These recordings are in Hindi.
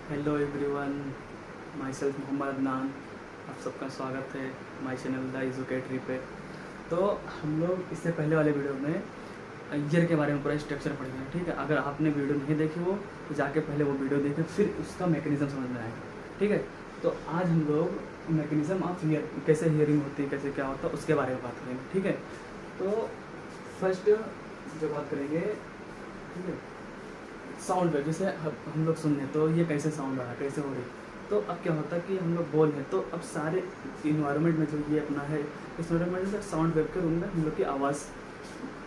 Hello everyone, myself Mohammad Adnan. आप सबका स्वागत है माई चैनल द एजुकेटरी पे। तो हम लोग इससे पहले वाले वीडियो में ईयर के बारे में पूरा स्ट्रक्चर पढ़ गए, ठीक है। अगर आपने वीडियो नहीं देखी हो तो जाके पहले वो वीडियो देखें, फिर उसका मैकेनिज़्म समझ में आएगा, ठीक है। तो आज हम लोग मैकेनिज़्म ऑफ ईयर, कैसे हियरिंग होती है, कैसे क्या होता है, उसके बारे में बात करेंगे, ठीक है। तो फर्स्ट जो बात करेंगे, ठीक है, साउंड वेव। जैसे हम लोग सुन रहे तो ये कैसे साउंड आ रहा है, कैसे हो रही। तो अब क्या होता है कि हम लोग बोल रहे तो अब सारे इन्वायरमेंट में जो ये अपना है, इस इन्वायरमेंट में साउंड वेव के रूम में हम लोग की आवाज़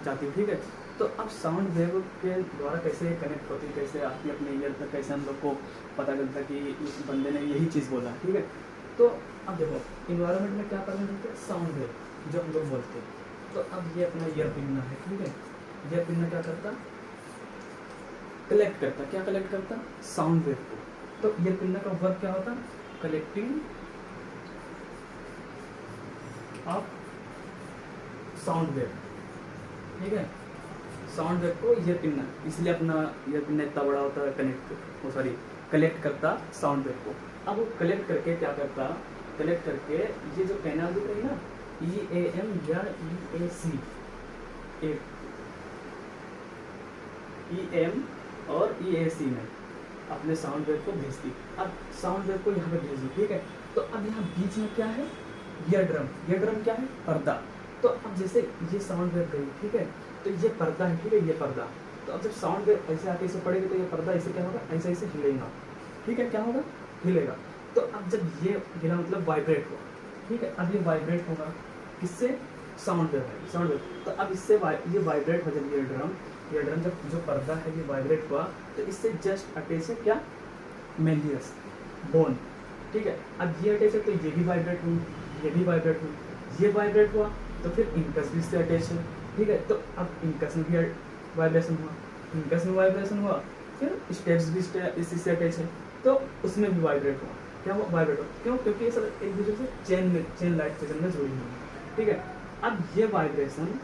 जाती है, ठीक है। तो अब साउंड वेव के द्वारा कैसे कनेक्ट होती है, कैसे आती है अपने ईयर तक, कैसे हम लोग को पता चलता है कि इस बंदे ने यही चीज़ बोला, ठीक है। तो अब देखो इन्वायरमेंट में क्या करना चाहते हैं, साउंड वेव जो हम लोग बोलते हैं। तो अब ये अपना ईयर पिन्ना है, ठीक है। ईयर पिन्ना क्या करता, कलेक्ट करता, क्या कलेक्ट करता, साउंड वेव को। तो ईयर पिन्ना का वर्क क्या होता, कलेक्टिंग ऑफ साउंड वेव, ठीक है। साउंड वेव को ईयर पिन्ना, इसलिए अपना ईयर पिन्ना इतना बड़ा होता है, कलेक्ट करता साउंड वेव को। अब वो कलेक्ट करके क्या करता, कलेक्ट करके ये जो कैनाल दिख रही है ना, EAM या EAC, EM और EAC में अपने साउंड वेव को भेजती। अब साउंड वेव को यहाँ पे भेज दी, ठीक है। तो अब यहाँ बीच में क्या है, ईयर ड्रम। ईयर ड्रम क्या है, पर्दा। तो अब जैसे ये साउंड वेव गई, ठीक है, तो ये पर्दा है, ठीक है, ये पर्दा। तो अब जब साउंड वेव ऐसे आके इसे पड़ेगी तो ये पर्दा ऐसे क्या होगा, ऐसे ऐसे हिलेगा, ठीक है। क्या होगा, हिलेगा। तो अब जब ये हिला मतलब वाइब्रेट हुआ, ठीक है। अब ये वाइब्रेट होगा किससे, साउंड वेव है, साउंड वेव। तो अब इससे ये वाइब्रेट हो, जब ये ड्रम जब जो पर्दा है ये वाइब्रेट हुआ तो इससे जस्ट अटैच है क्या, मेलियस बोन, ठीक है। अब ये अटैच है तो ये भी वाइब्रेट हुई, ये भी वाइब्रेट हुई, ये वाइब्रेट हुआ तो फिर इनकस भी इससे अटैच है, ठीक है। तो अब इनकस में भी वाइब्रेशन हुआ, इनकस में वाइब्रेशन हुआ, फिर स्टेप्स भी इसी से अटैच है तो उसमें भी वाइब्रेट हुआ। क्या हुआ, वाइब्रेट हुआ। क्यों, क्योंकि ये सब एक दूसरे से चेन लाइट फिजन में जुड़ी हुई है, ठीक है। अब ये वाइब्रेशन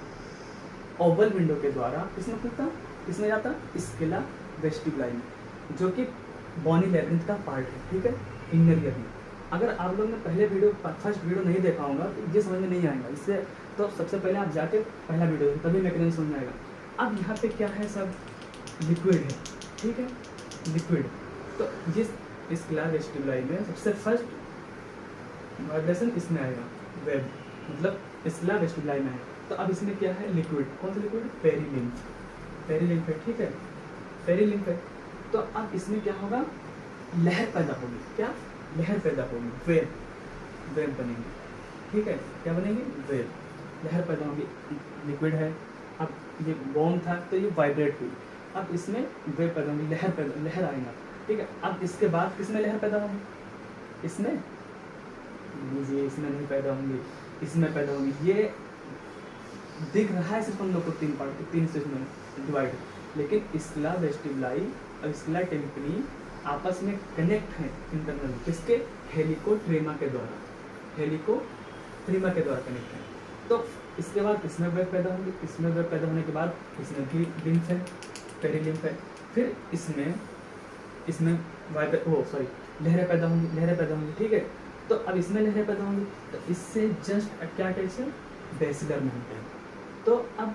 ओवल विंडो के द्वारा किसमें खुलता, किसमें जाता, स्केला वेस्टिबुलाई में, जो कि बॉनी लैबिरिंथ का पार्ट है, ठीक है, इनर ईयर में। अगर आप लोग ने पहले फर्स्ट वीडियो नहीं देखा होगा तो ये समझ में नहीं आएगा, इससे तो सबसे पहले आप जाके पहला वीडियो देखें, तभी मैकेनिज्म समझ में आएगा। अब यहाँ पे क्या है, सब लिक्विड है, ठीक है, लिक्विड। तो ये स्केला वेस्टिबुलाई में सबसे फर्स्ट वाइब्रेशन इसमें आएगा, वेब मतलब स्केला वेस्टिबुलाई में है। तो अब इसमें क्या है, लिक्विड। कौन सा लिक्विड, पेरीलिम्फ, पेरीलिम्फ है, ठीक है, पेरीलिम्फ है। तो अब इसमें क्या होगा, लहर पैदा होगी, क्या लहर पैदा होगी, वेव, वेव बनेगी, ठीक है। क्या बनेगी, वेव, लहर पैदा होगी। लिक्विड है, अब ये बॉम था तो ये वाइब्रेट हुई, अब इसमें वेव पैदा होगी, लहर आएगा, ठीक है। अब इसके बाद किसमें लहर पैदा होगी, इसमें लीजिए, इसमें नहीं पैदा होंगी, इसमें पैदा होंगी। ये दिख रहा है सिर्फ हम लोग को तीन पार्ट, तीन सेक्शन में डिवाइड, लेकिन स्केला वेस्टिबुलाई और स्केला टेम्पनी आपस में कनेक्ट हैं इंटरनली, किसके, हेलिकोट्रीमा के द्वारा, हेलिकोट्रीमा के द्वारा कनेक्ट हैं। तो इसके बाद इसमें वेव पैदा होंगी, इसमें वेव पैदा होने के बाद इसमें भी लिम्फ है, पेरीलिम्फ है, फिर इसमें लहरें पैदा होंगी, ठीक है। तो अब इसमें लहरें पैदा होंगी तो इससे जस्ट क्या अटैच है, बेसिलर मेम्ब्रेन। तो अब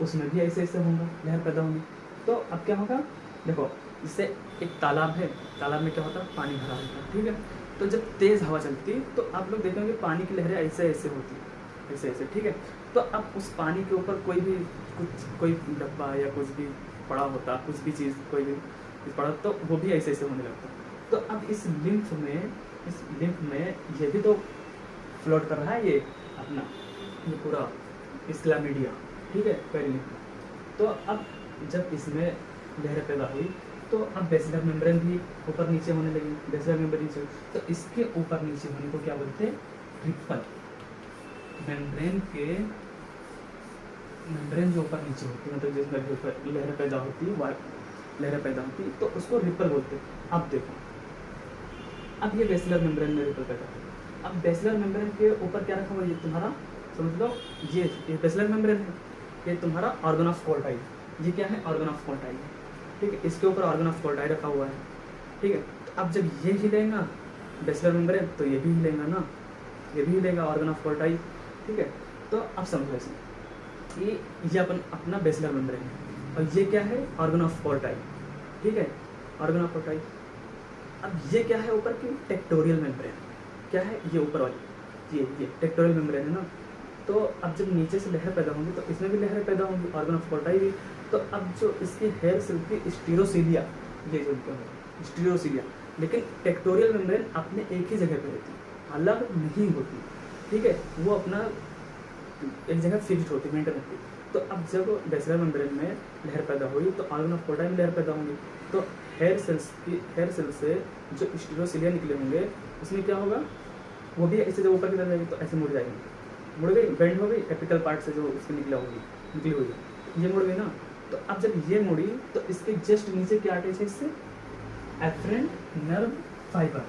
उसमें भी ऐसे ऐसे होगा, लहर पैदा होंगी। तो अब क्या होगा, देखो इससे एक तालाब है, तालाब में क्या होता है, पानी भरा होता है, ठीक है। तो जब तेज़ हवा चलती है तो आप लोग देखेंगे पानी की लहरें ऐसे ऐसे होती है, ऐसे ऐसे, ठीक है। तो अब उस पानी के ऊपर कोई डब्बा या कुछ भी पड़ा होता, कुछ भी चीज़ कोई भी पड़ा तो वो भी ऐसे ऐसे होने लगता। तो अब इस लिम्फ में ये भी तो फ्लोट कर रहा है, ये अपना ये पूरा स्केला मीडिया, ठीक है, पेरीलिम्फ। तो अब जब इसमें लहरें पैदा हुई तो अब बेसिलर मेम्ब्रेन भी ऊपर नीचे होने लगी, बेसिलर मेम्ब्रेन नीचे, तो इसके ऊपर नीचे होने को क्या बोलते हैं, रिपल। मेम्ब्रेन जो ऊपर नीचे होती है, मतलब जिसमें लहरें पैदा होती है तो उसको रिपल बोलते हैं। अब देखो, अब ये बेसिलर मेम्ब्रेन में रिपल पैदा होती है। अब बेसिलर मेम्ब्रेन के ऊपर क्या रखा हुआ, ये तुम्हारा समझ लो, ये बेसिलर मेम्ब्रेन है, ये तुम्हारा ऑर्गन ऑफ कोल्टाई, ये क्या है, ऑर्गन ऑफ कोल्टाई है, ठीक है। इसके ऊपर ऑर्गन ऑफ कोल्टाई रखा हुआ है, ठीक है। तो अब जब ये हिलेगा बेसिलर मेम्ब्रेन तो ये भी हिलेगा ना, ये भी हिलेगा ऑर्गन ऑफ कोर्टाई, ठीक है। तो अब समझो ऐसे कि ये अपना बेसिलर मेम्ब्रेन है और ये क्या है ऑर्गन ऑफ कोर्टाई, ठीक है, ऑर्गन ऑफ कोर्टाई। अब ये क्या है ऊपर की टेक्टोरियल मेम्ब्रेन, क्या है ये ऊपर वाली ये टेक्टोरियल मेम्ब्रेन है ना। तो अब जब नीचे से लहर पैदा होंगी तो इसमें भी लहर पैदा होंगी, ऑर्गन ऑफ कोर्टाई भी। तो अब जो इसकी हेयर सिल्क की स्टीरोसीलिया, ये जो स्टीरोसीलिया, लेकिन टेक्टोरियल मेम्ब्रेन अपने एक ही जगह पे रहती है, अलग नहीं होती, ठीक है, वो अपना एक जगह फिक्स्ड होती है, मेंटेन होती है। तो अब जब बेसिलर मेम्ब्रेन में लहर पैदा हुई तो ऑर्गन ऑफ कोर्टाई में लहर पैदा होंगी। तो हेयर सेल से जो स्टीरोसीलिया निकले होंगे उसमें क्या होगा, वो भी ऐसे जब ऊपर की तरफ जाएगी तो ऐसे मुड़ जाएगी, मुड़ गई, बेंड हो गई, एपिकल पार्ट से जो उसकी निकली हुई ये मुड़ गई ना। तो अब जब ये मुड़ी तो इसके जस्ट नीचे क्या अटैच है इससे, एफरेंट नर्व फाइबर,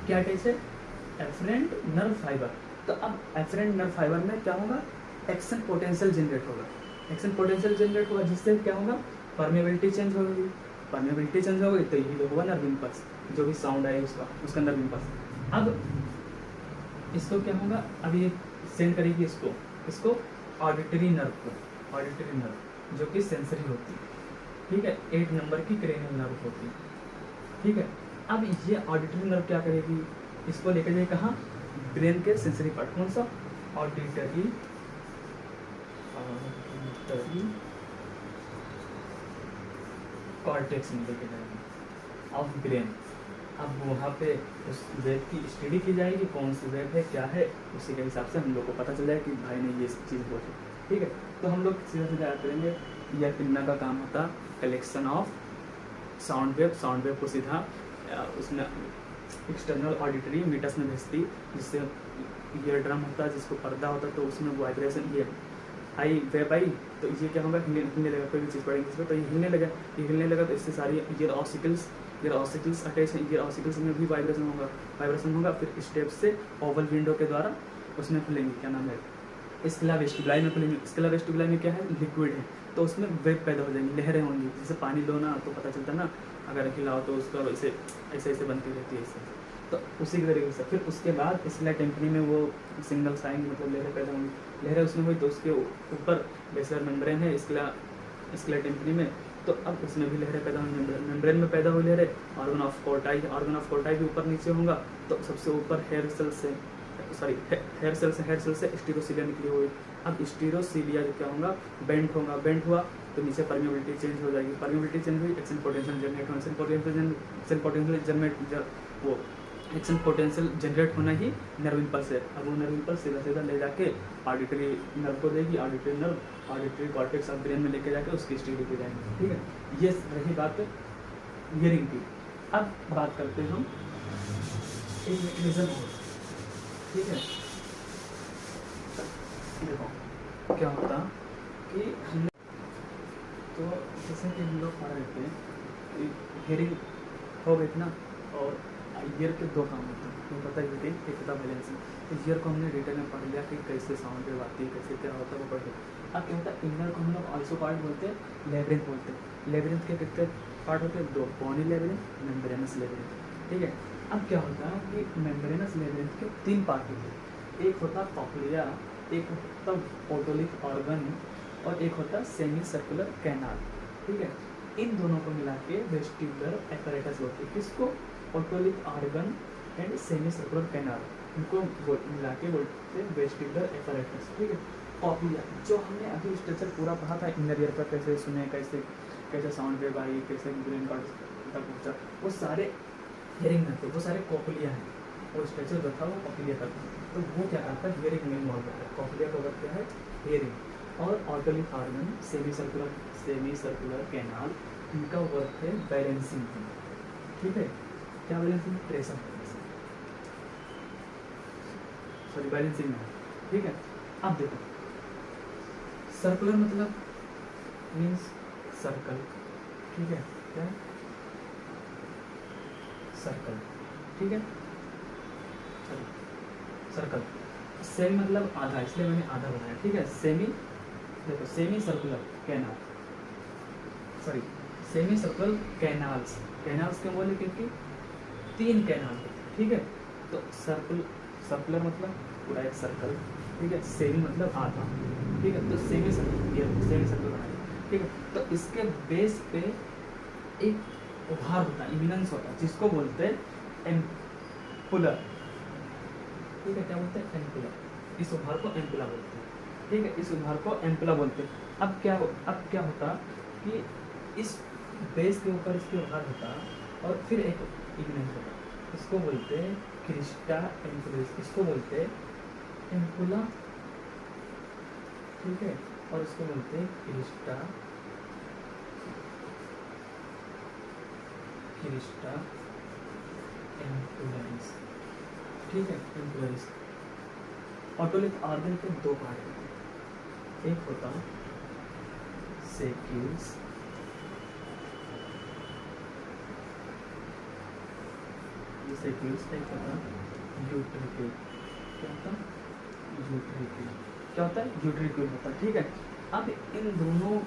क्या अटैच है, एफरेंट नर्व फाइबर। तो अब एफरेंट नर्व फाइबर में क्या होगा, एक्शन पोटेंशियल जनरेट होगा, एक्शन पोटेंशियल जनरेट होगा जिससे क्या होगा, परमेबिलिटी चेंज होगी, परमेबिलिटी चेंज हो गई तो ये होगा नर्व इम्पल्स, जो भी साउंड आए उसका नर्व इम्पल्स। अब इसको क्या होगा, अब ये सेंड करेगी इसको ऑडिटरी नर्व को, ऑडिटरी नर्व जो कि सेंसरी होती है, ठीक है, 8 नंबर की क्रेनियल नर्व होती है, ठीक है। अब ये ऑडिटरी नर्व क्या करेगी, इसको लेकर जाए कहाँ, ब्रेन के सेंसरी पार्ट, कौन सा, ऑडिटरी कॉर्टेक्स में लेके जाएगी ऑफ ब्रेन। अब वहाँ पे उस वेव की स्टडी की जाएगी, कौन सी वेव है क्या है, उसी के हिसाब से हम लोग को पता चल जाए कि भाई ने ये चीज़ बोली, ठीक है। तो हम लोग सीधा सीधा याद करेंगे, यह पिन्ना का काम होता कलेक्शन ऑफ साउंड वेव को सीधा उसमें एक्सटर्नल ऑडिटरी मीटर्स में भेजती, जिससे ईयर ड्रम होता है जिसको पर्दा होता है, तो उसमें वाइब्रेशन ये आई वेव आई तो ये क्या होगा, हिलने लगा, कोई भी चीज़ पड़ेगी इसमें तो ये हिलने लगा तो इससे सारी ईयर ऑसिकल्स अटैच है, ईयर ऑसिकल्स में भी वाइब्रेशन होगा, फिर स्टेप से ओवल विंडो के द्वारा उसमें खुलेंगी, क्या नाम है, स्केला वेस्टिबुलाई में खुलेंगी। स्केला वेस्टिबुलाई में क्या है, लिक्विड है, तो उसमें वेव पैदा हो जाएंगी, लहरें होंगी, जैसे पानी लो ना तो पता चलता ना, अगर हिलाओ तो उसका ऐसे बनती रहती है इससे, तो उसी के तरीके से फिर उसके बाद स्केला टेम्पनी में वो सिंगल साइन मतलब लहरें पैदा होंगी, लहरें उसमें हुई तो उसके ऊपर बेसिलर मेम्ब्रेन है स्केला टेम्पनी में, तो अब उसमें भी लहरें पैदा होंगी, मेम्ब्रेन में पैदा हुई लहरें, ऑर्गन ऑफ कोर्टाई भी ऊपर नीचे होगा, तो सबसे ऊपर हेयर सेल से स्टीरोसीलिया निकली हुई। अब स्टीरोसीलिया जो क्या होगा, बेंड हुआ तो नीचे परमेबिलिटी चेंज हो जाएगी, परमेबिलिटी चेंज हुई, एक्शन पोटेंशियल जनरेट होना ही नर्व इम्पल्स है। अब वो नर्व इम्पल्स सीधा ले जाके ऑडिटरी नर्व को देगी, ऑडिटरी कॉर्टेक्स ऑफ ब्रेन में लेके जाके उसकी स्टडी की जाएगी, ठीक है। ये रही बात हियरिंग की। अब बात करते हैं हम एक मैकेनिज्म और, ठीक है। देखो क्या होता कि हमने तो जैसे कि हम लोग पढ़ रहे थे हियरिंग हो गई थी ना, और ईयर के 2 काम होते हैं, तुम्हें पता ही थी, एक होता बैलेंसिंग, तो ईयर को हमने डिटेल में पढ़ लिया कि कैसे साउंड वेव आती है, कैसे क्या होता है वो पढ़ लिया। अब क्या होता है, इनर को हम लोग ऑल्सो पार्ट बोलते हैं, लेब्रिंथ बोलते हैं। लेब्रिंथ के कितने पार्ट होते हैं, 2, बॉनी लेब्रिंथ, मेम्ब्रेनस लेब्रिंथ, ठीक है। अब क्या होता है कि मेम्ब्रेनस लेब्रिंथ के 3 पार्ट होते हैं, एक होता कॉक्लिया, एक होता ओटोलिक ऑर्गन और एक होता सेमी सर्कुलर कैनाल, ठीक है। इन दोनों को मिला के वेस्टिबुलर एपरेटस बोलते हैं, किसको, otolith organ and semi circular canal, इनको मिला के बोलते हैं वेस्टिबुलर एपरेटस, ठीक है। कॉक्लिया जो हमने अभी स्ट्रक्चर पूरा पढ़ा था, इनर ईयर पर कैसे सुने, कैसे साउंड वेव आई, कैसे ब्रेन का पहुंचा, वो सारे हियरिंग में थे, वो सारे कॉक्लिया हैं, वो स्ट्रक्चर जो था वो कॉक्लिया का था। तो वो क्या करता है, हियरिंग में इन्वॉल्व होता है। कॉक्लिया का वर्क क्या है, हियरिंग, और ऑटोलिक ऑर्गन, सेमी सर्कुलर कैनाल, इनका वर्क है बैलेंसिंग, ठीक है। क्या बैलेंसिंग, प्रेशर बैलेंसिंग में, ठीक है। अब देखो सर्कुलर मतलब मीन्स सर्कल, ठीक है, क्या है, सर्कल, ठीक है, सर्कल। सेमी मतलब आधा, इसलिए मैंने आधा बनाया, ठीक है। सेमी, देखो semi circular canal, semi circular canals क्यों बोले, क्योंकि 3 कैनाल होते हैं, ठीक है। तो सर्कुलर मतलब पूरा एक सर्कल, ठीक है। सेमी मतलब आधा, ठीक है। तो सेमी सर्कल, ये सेमी सर्कल बनाइए, ठीक है। तो इसके बेस पे एक उभार होता है, इमिनेंस होता है, जिसको बोलते हैं एम्पुलर, ठीक है। क्या बोलते हैं? एम्पुलर। इस उभार को एम्पुला बोलते हैं, ठीक है। इस उभार को एम्पुला बोलते हैं। अब क्या होता कि इस बेस के ऊपर इसके उभार होता और फिर एक इमिनेंस होता, इसको बोलते हैं क्रिस्टा एम्पुलरिस, इसको बोलते हैं एम्पुला, ठीक है। और इसको बोलते हैं क्रिस्टा एम्पुलरिस, ठीक है। एम्पुलरिस। ऑटोलिथ ऑर्गन के 2 पार्ट होते हैं, एक होता सेक्यूल्स, एक होता यूट्रिक्यूल। क्या होता? यूट्रिक्यूल। क्या होता है? यूट्रिक्यूल होता है, ठीक है। अब इन दोनों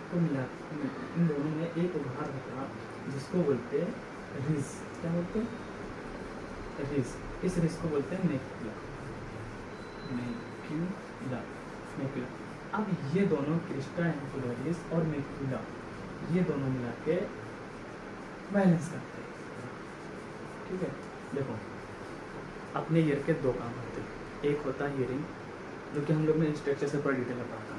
को मिला, इन दोनों में एक उभार होता जिसको बोलते हैं रिज। क्या बोलते हैं? रिज। इस रिज को बोलते हैं मैक्यूला। अब ये दोनों क्रिस्टा एम्पुलरिस और मैक्यूला, ये दोनों मिला के बैलेंस करते हैं, ठीक है। देखो, अपने ईयर के 2 काम होते हैं। एक होता है हियरिंग, जो कि हम लोग ने स्ट्रक्चर से थोड़ा डिटेल में पढ़ा था,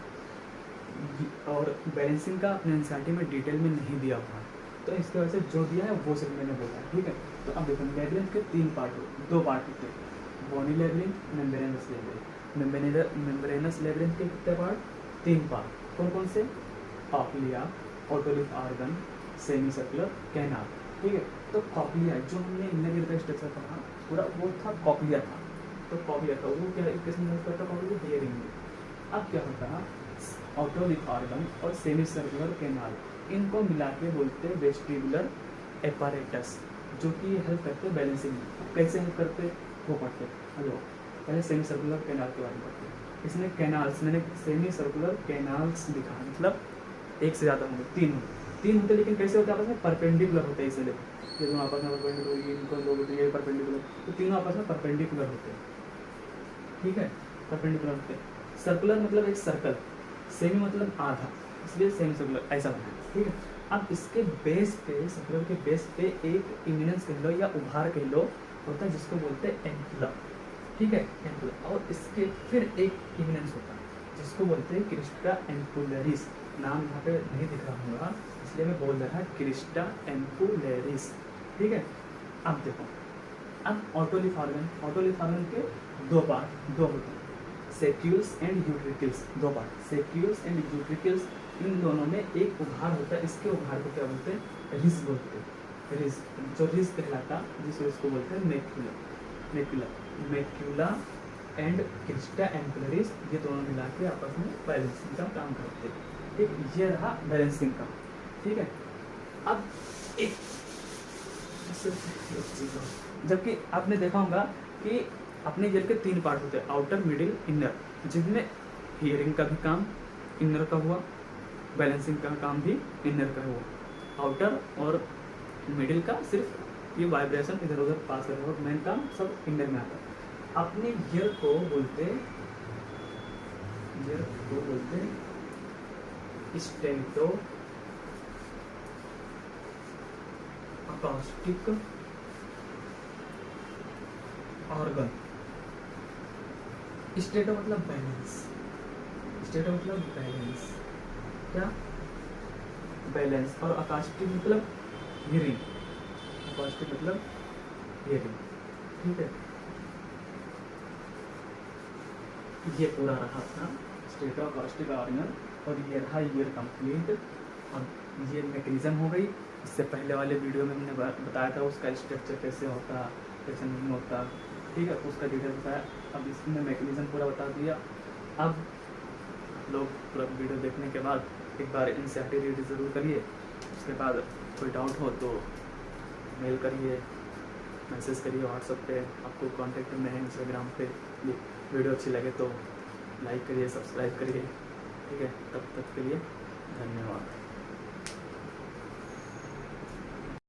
और बैलेंसिंग का अपने एनसीईआरटी में डिटेल में नहीं दिया हुआ, तो इसकी वजह से जो दिया है वो सिर्फ मैंने बोला है, ठीक है। तो अब देखो, लेबलिंग के 2 पार्ट होते हैं, bony labyrinth, membranous labyrinth. Membranous labyrinth के कितने पार्ट? 3 पार्ट। कौन कौन से? Cochlea, otolith organ, semi circular, canal, ठीक है। तो कॉक्लिया, जो हमने इनर ईयर का स्ट्रक्चर पढ़ा पूरा, वो था कॉक्लिया था। तो कॉक्लिया था वो क्या, एक किस्म में करता कॉक्लिया हियरिंग में। अब क्या होता है? ऑटोलिथ ऑर्गन और सेमी सर्कुलर कैनाल, इनको मिला के बोलते हैं वेस्टिबुलर एपारेटस, जो कि हेल्प करते हैं बैलेंसिंग में। कैसे हेल्प करते वो पढ़ते हैं। हेलो, पहले सेमी सर्कुलर कैनाल के बारे में पढ़ते हैं। इसमें कैनाल्स, मैंने सेमी सर्कुलर कैनाल्स लिखा, मतलब एक से ज़्यादा होंगे, 3 होते, लेकिन कैसे होते हैं? आपस में परपेंडिकुलर होते हैं, इसलिए जब आपस में परपेंडिकुलर, इनको लोग होते हैं परपेंडिकुलर, तो तीनों आपस में परपेंडिकुलर होते हैं, ठीक है। परपेंडिकुलर होते हैं। सर्कुलर मतलब एक सर्कल, सेमी मतलब आधा, इसलिए सेमी सर्कुलर ऐसा बना है, ठीक है। अब इसके बेस पे, सर्कुलर के बेस पे एक इमिनेंस कह लो या उभार कह लो होता है, जिसको बोलते हैं एम्पुला, ठीक है। एम्पुला। और इसके फिर एक इमिनेंस होता है जिसको बोलते हैं क्रिस्टा एम्पुलरिस। नाम यहाँ पे नहीं दिख रहा होगा, इसलिए मैं बोल रहा क्रिस्टा एम्पुलरिस, ठीक है। अब देखो, अब ऑटोलिथ ऑर्गन के 2 पार्ट होते हैं, सेक्यूल्स एंड यूट्रिकल्स, 2 पार्ट, सेक्यूल्स एंड यूट्रिकल्स। इन दोनों में एक उभार होता है, इसके उभार को क्या बोलते हैं? रिज बोलते हैं। रिज, जो रिज कहलाता, जिसको बोलते हैं मैक्यूला एंड क्रिस्टा एम्पुलरिस, ये दोनों मिला के आपस में बैलेंसिंग का काम करते हैं, ठीक। ये रहा बैलेंसिंग का, ठीक है। अब एक, जबकि आपने देखा होगा कि अपने ईयर के 3 पार्ट होते हैं, आउटर, मिडिल, इनर, जिनमें हियरिंग का भी काम इनर का हुआ, बैलेंसिंग का काम भी इनर का हुआ। आउटर और मिडिल का सिर्फ ये वाइब्रेशन इधर उधर पास कर, और मेन काम सब इनर में आता है। अपने ईयर को बोलते स्टेटो अकॉस्टिक ऑर्गन। स्टेटो मतलब बैलेंस, क्या? बैलेंस। और अकास्टिक मतलब हियरिंग, ठीक है। ये पूरा रहा था स्टेटो अकॉस्टिक ऑर्गन, और ये रहा ईयर कंप्लीट। और ये मैकेनिज्म हो गई। इससे पहले वाले वीडियो में हमने बताया था उसका स्ट्रक्चर कैसे होता, कैसे नहीं होता, ठीक है, उसका डिटेल बताया। अब इसमें मैकेनिज्म पूरा बता दिया। अब लोग पूरा वीडियो देखने के बाद एक बार एनसीईआरटी रीड ज़रूर करिए। उसके बाद कोई डाउट हो तो मेल करिए, मैसेज करिए व्हाट्सएप पे, आपको कांटेक्ट में है इंस्टाग्राम पे। वीडियो अच्छी लगे तो लाइक करिए, सब्सक्राइब करिए, ठीक है। तब तक के लिए धन्यवाद।